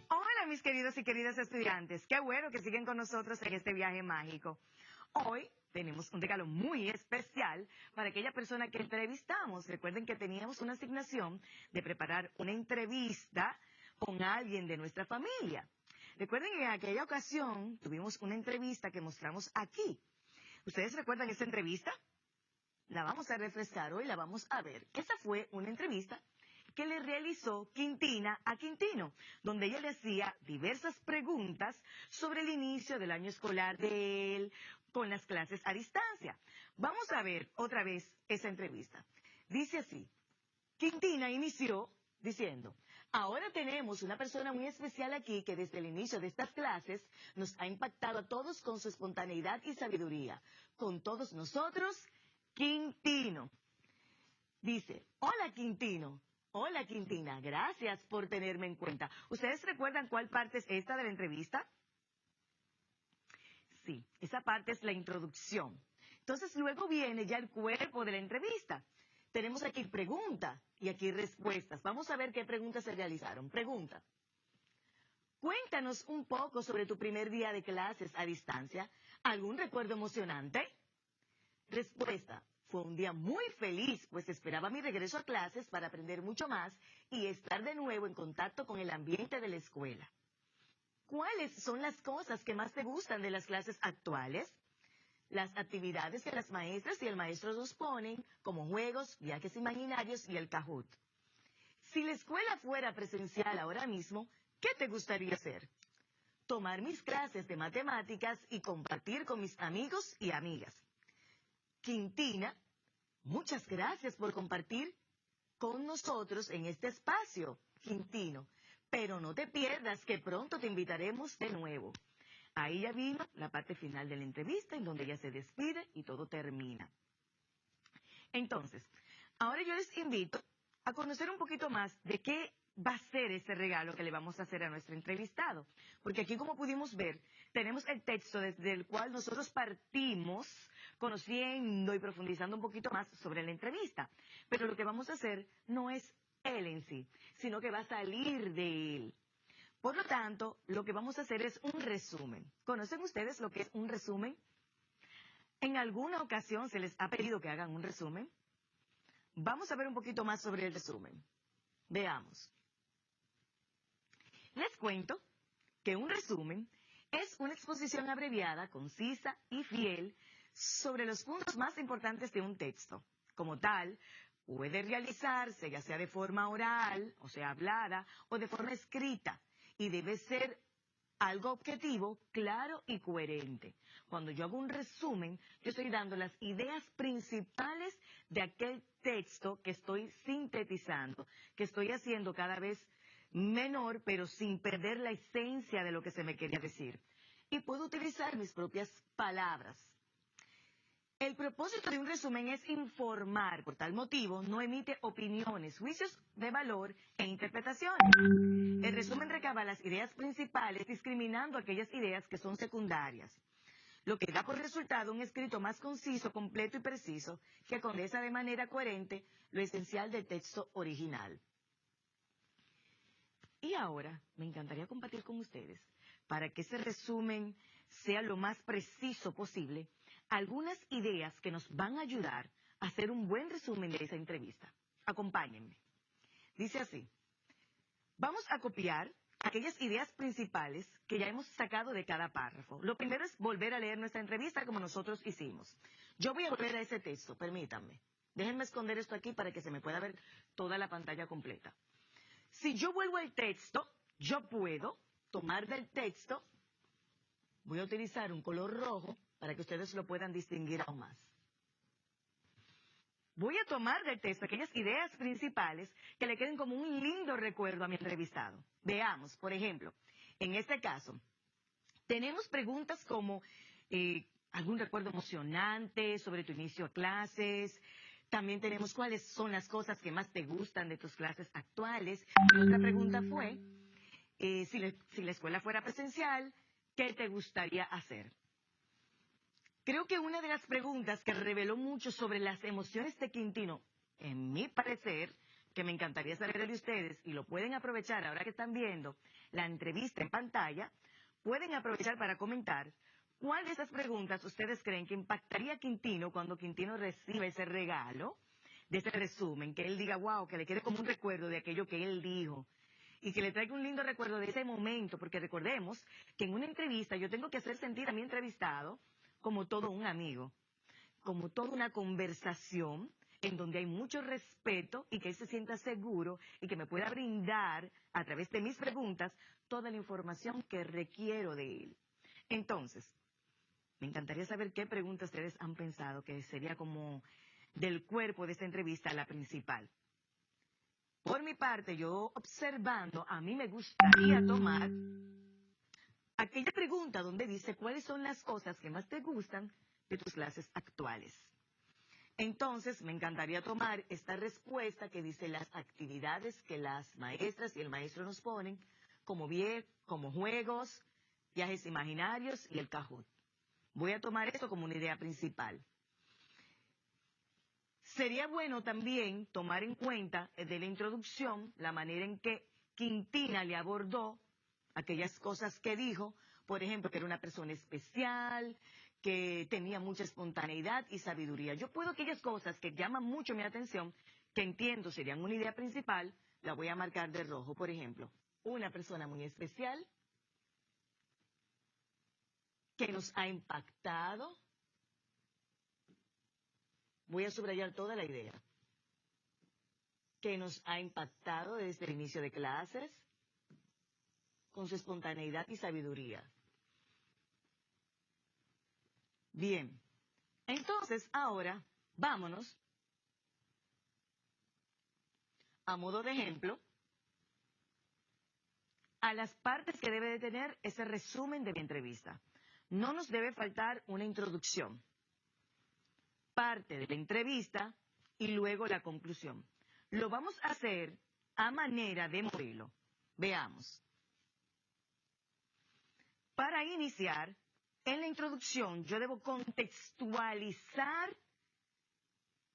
Hola mis queridos y queridas estudiantes, qué bueno que siguen con nosotros en este viaje mágico. Hoy tenemos un regalo muy especial para aquella persona que entrevistamos. Recuerden que teníamos una asignación de preparar una entrevista con alguien de nuestra familia. Recuerden que en aquella ocasión tuvimos una entrevista que mostramos aquí. ¿Ustedes recuerdan esa entrevista? La vamos a refrescar hoy, la vamos a ver. Esa fue una entrevista que le realizó Quintina a Quintino, donde ella le hacía diversas preguntas sobre el inicio del año escolar de él con las clases a distancia. Vamos a ver otra vez esa entrevista. Dice así: Quintina inició diciendo: ahora tenemos una persona muy especial aquí que desde el inicio de estas clases nos ha impactado a todos con su espontaneidad y sabiduría. Con todos nosotros, Quintino. Dice: hola Quintino. Hola Quintina, gracias por tenerme en cuenta. ¿Ustedes recuerdan cuál parte es esta de la entrevista? Sí, esa parte es la introducción. Entonces luego viene ya el cuerpo de la entrevista. Tenemos aquí pregunta y aquí respuestas. Vamos a ver qué preguntas se realizaron. Pregunta: cuéntanos un poco sobre tu primer día de clases a distancia. ¿Algún recuerdo emocionante? Respuesta: fue un día muy feliz, pues esperaba mi regreso a clases para aprender mucho más y estar de nuevo en contacto con el ambiente de la escuela. ¿Cuáles son las cosas que más te gustan de las clases actuales? Las actividades que las maestras y el maestro nos ponen, como juegos, viajes imaginarios y el Kahoot. Si la escuela fuera presencial ahora mismo, ¿qué te gustaría hacer? Tomar mis clases de matemáticas y compartir con mis amigos y amigas. Quintina: muchas gracias por compartir con nosotros en este espacio, Quintino. Pero no te pierdas que pronto te invitaremos de nuevo. Ahí ya vino la parte final de la entrevista en donde ella se despide y todo termina. Entonces, ahora yo les invito a conocer un poquito más de qué va a ser ese regalo que le vamos a hacer a nuestro entrevistado. Porque aquí, como pudimos ver, tenemos el texto desde el cual nosotros partimos conociendo y profundizando un poquito más sobre la entrevista. Pero lo que vamos a hacer no es él en sí, sino que va a salir de él. Por lo tanto, lo que vamos a hacer es un resumen. ¿Conocen ustedes lo que es un resumen? ¿En alguna ocasión se les ha pedido que hagan un resumen? Vamos a ver un poquito más sobre el resumen. Veamos. Les cuento que un resumen es una exposición abreviada, concisa y fiel sobre los puntos más importantes de un texto. Como tal, puede realizarse ya sea de forma oral, o sea, hablada, o de forma escrita, y debe ser algo objetivo, claro y coherente. Cuando yo hago un resumen, yo estoy dando las ideas principales de aquel texto que estoy sintetizando, que estoy haciendo cada vez menor, pero sin perder la esencia de lo que se me quería decir. Y puedo utilizar mis propias palabras. El propósito de un resumen es informar. Por tal motivo, no emite opiniones, juicios de valor e interpretaciones. El resumen recaba las ideas principales, discriminando aquellas ideas que son secundarias, lo que da por resultado un escrito más conciso, completo y preciso, que condensa de manera coherente lo esencial del texto original. Y ahora me encantaría compartir con ustedes, para que ese resumen sea lo más preciso posible, algunas ideas que nos van a ayudar a hacer un buen resumen de esa entrevista. Acompáñenme. Dice así: vamos a copiar aquellas ideas principales que ya hemos sacado de cada párrafo. Lo primero es volver a leer nuestra entrevista como nosotros hicimos. Yo voy a volver a ese texto, permítanme. Déjenme esconder esto aquí para que se me pueda ver toda la pantalla completa. Si yo vuelvo al texto, yo puedo tomar del texto, voy a utilizar un color rojo para que ustedes lo puedan distinguir aún más. Voy a tomar del texto aquellas ideas principales que le queden como un lindo recuerdo a mi entrevistado. Veamos, por ejemplo, en este caso, tenemos preguntas como algún recuerdo emocionante sobre tu inicio a clases. También tenemos cuáles son las cosas que más te gustan de tus clases actuales. Y otra pregunta fue, si la escuela fuera presencial, ¿qué te gustaría hacer? Creo que una de las preguntas que reveló mucho sobre las emociones de Quintino, en mi parecer, que me encantaría saber de ustedes, y lo pueden aprovechar ahora que están viendo la entrevista en pantalla, pueden aprovechar para comentar cuál de esas preguntas ustedes creen que impactaría a Quintino cuando Quintino reciba ese regalo de ese resumen, que él diga, wow, que le quede como un recuerdo de aquello que él dijo y que le traiga un lindo recuerdo de ese momento, porque recordemos que en una entrevista yo tengo que hacer sentir a mi entrevistado como todo un amigo, como toda una conversación en donde hay mucho respeto y que él se sienta seguro y que me pueda brindar a través de mis preguntas toda la información que requiero de él. Entonces, me encantaría saber qué preguntas ustedes han pensado que sería como del cuerpo de esta entrevista la principal. Por mi parte, yo observando, a mí me gustaría tomar aquella pregunta donde dice cuáles son las cosas que más te gustan de tus clases actuales. Entonces, me encantaría tomar esta respuesta que dice las actividades que las maestras y el maestro nos ponen, como juegos, viajes imaginarios y el Kahoot. Voy a tomar esto como una idea principal. Sería bueno también tomar en cuenta de la introducción la manera en que Quintina le abordó aquellas cosas que dijo, por ejemplo, que era una persona especial, que tenía mucha espontaneidad y sabiduría. Yo puedo aquellas cosas que llaman mucho mi atención, que entiendo serían una idea principal, la voy a marcar de rojo. Por ejemplo, una persona muy especial, que nos ha impactado. Voy a subrayar toda la idea. Que nos ha impactado desde el inicio de clases, con su espontaneidad y sabiduría. Bien, entonces ahora vámonos, a modo de ejemplo, a las partes que debe de tener ese resumen de mi entrevista. No nos debe faltar una introducción, parte de la entrevista y luego la conclusión. Lo vamos a hacer a manera de modelo. Veamos. Para iniciar, en la introducción yo debo contextualizar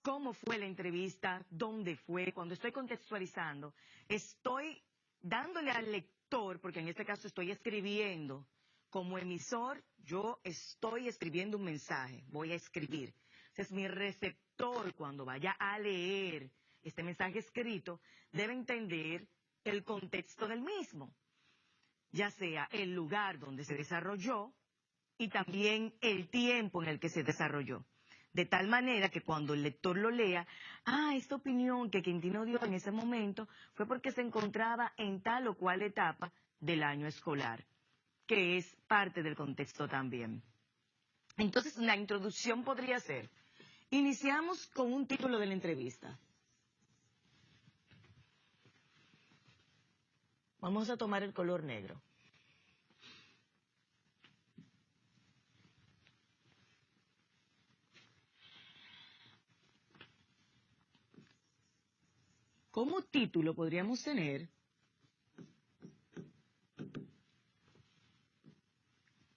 cómo fue la entrevista, dónde fue. Cuando estoy contextualizando, estoy dándole al lector, porque en este caso estoy escribiendo, como emisor, yo estoy escribiendo un mensaje, voy a escribir. Entonces, mi receptor, cuando vaya a leer este mensaje escrito, debe entender el contexto del mismo, ya sea el lugar donde se desarrolló y también el tiempo en el que se desarrolló. De tal manera que cuando el lector lo lea, esta opinión que Quintino dio en ese momento fue porque se encontraba en tal o cual etapa del año escolar, que es parte del contexto también. Entonces, la introducción podría ser, iniciamos con un título de la entrevista. Vamos a tomar el color negro. Como título podríamos tener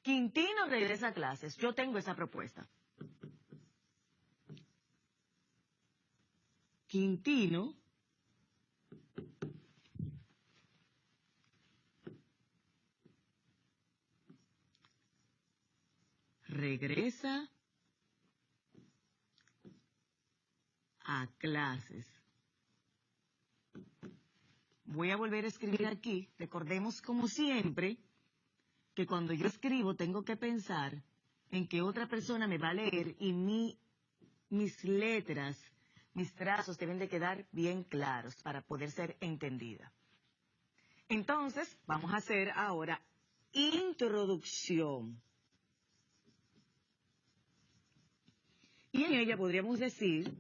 Quintino regresa a clases. Yo tengo esa propuesta. Quintino regresa a clases. Voy a volver a escribir aquí. Recordemos, como siempre, que cuando yo escribo tengo que pensar en que otra persona me va a leer y mis letras, mis trazos deben de quedar bien claros para poder ser entendida. Entonces, vamos a hacer ahora introducción. Y en ella podríamos decir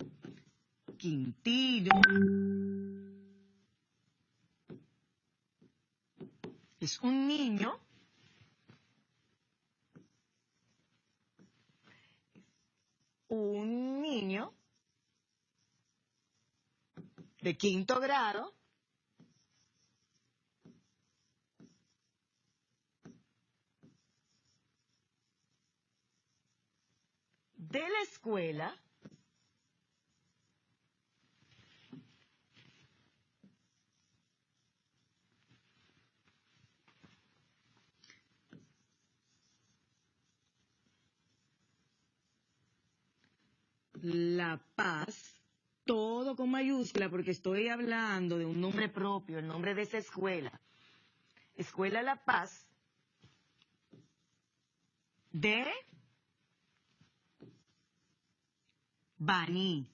Quintino es un niño de 5º grado de la escuela La Paz, todo con mayúscula porque estoy hablando de un nombre propio, el nombre de esa escuela. Escuela La Paz de Baní.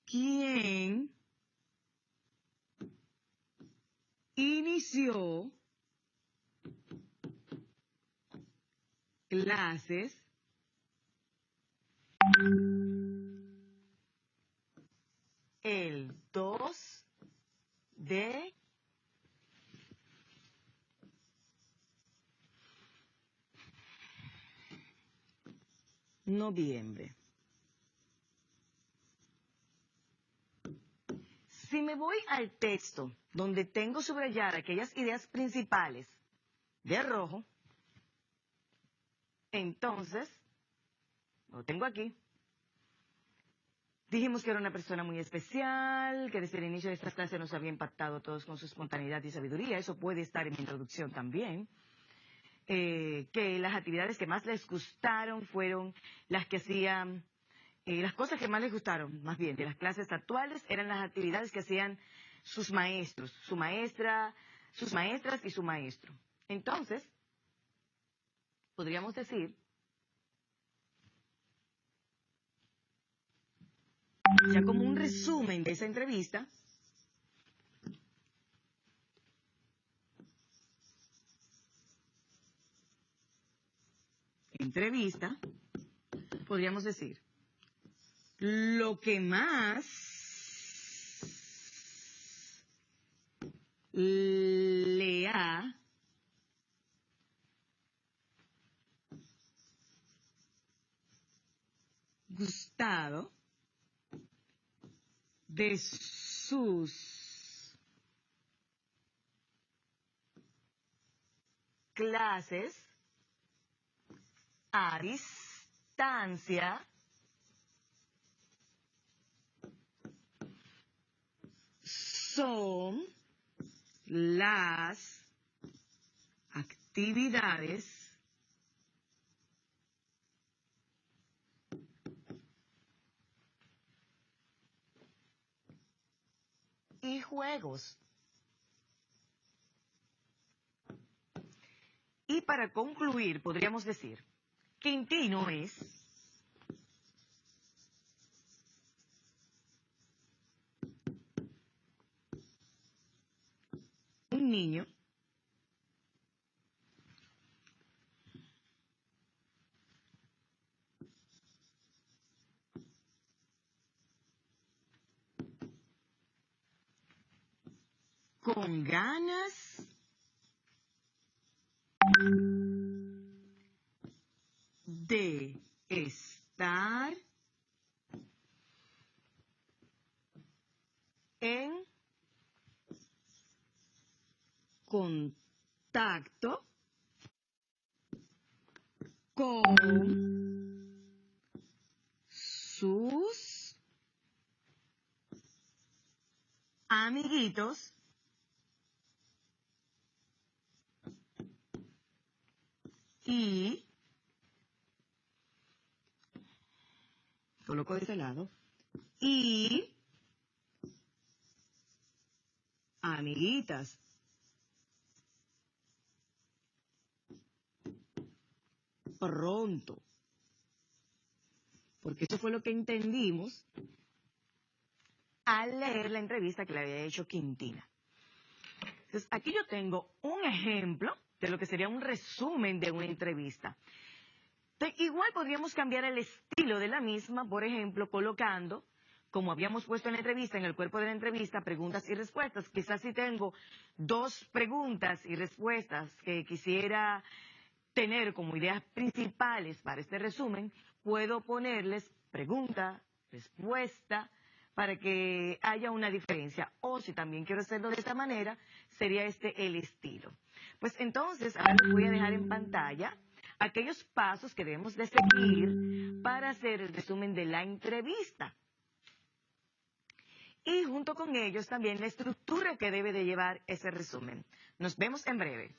¿Quién inició clases el 2 de noviembre? Si me voy al texto donde tengo subrayadas aquellas ideas principales de rojo, entonces, lo tengo aquí. Dijimos que era una persona muy especial, que desde el inicio de estas clases nos había impactado a todos con su espontaneidad y sabiduría. Eso puede estar en mi introducción también. Que las actividades que más les gustaron fueron las que hacían, las cosas que más les gustaron, más bien, de las clases actuales, eran las actividades que hacían sus maestros, su maestra, sus maestras y su maestro. Entonces, podríamos decir, ya como un resumen de esa entrevista, podríamos decir, lo que más le ha gustado de sus clases a distancia son las actividades y juegos. Y para concluir, podríamos decir, Quintino es un niño con ganas de estar en contacto con sus amiguitos y coloco de ese lado y amiguitas. Pronto. Porque eso fue lo que entendimos al leer la entrevista que le había hecho Quintina. Entonces, aquí yo tengo un ejemplo de lo que sería un resumen de una entrevista. Igual podríamos cambiar el estilo de la misma, por ejemplo, colocando, como habíamos puesto en la entrevista, en el cuerpo de la entrevista, preguntas y respuestas. Quizás si tengo 2 preguntas y respuestas que quisiera tener como ideas principales para este resumen, puedo ponerles pregunta, respuesta, para que haya una diferencia. O si también quiero hacerlo de esta manera, sería este el estilo. Pues entonces, ahora les voy a dejar en pantalla aquellos pasos que debemos de seguir para hacer el resumen de la entrevista. y junto con ellos también la estructura que debe de llevar ese resumen. Nos vemos en breve.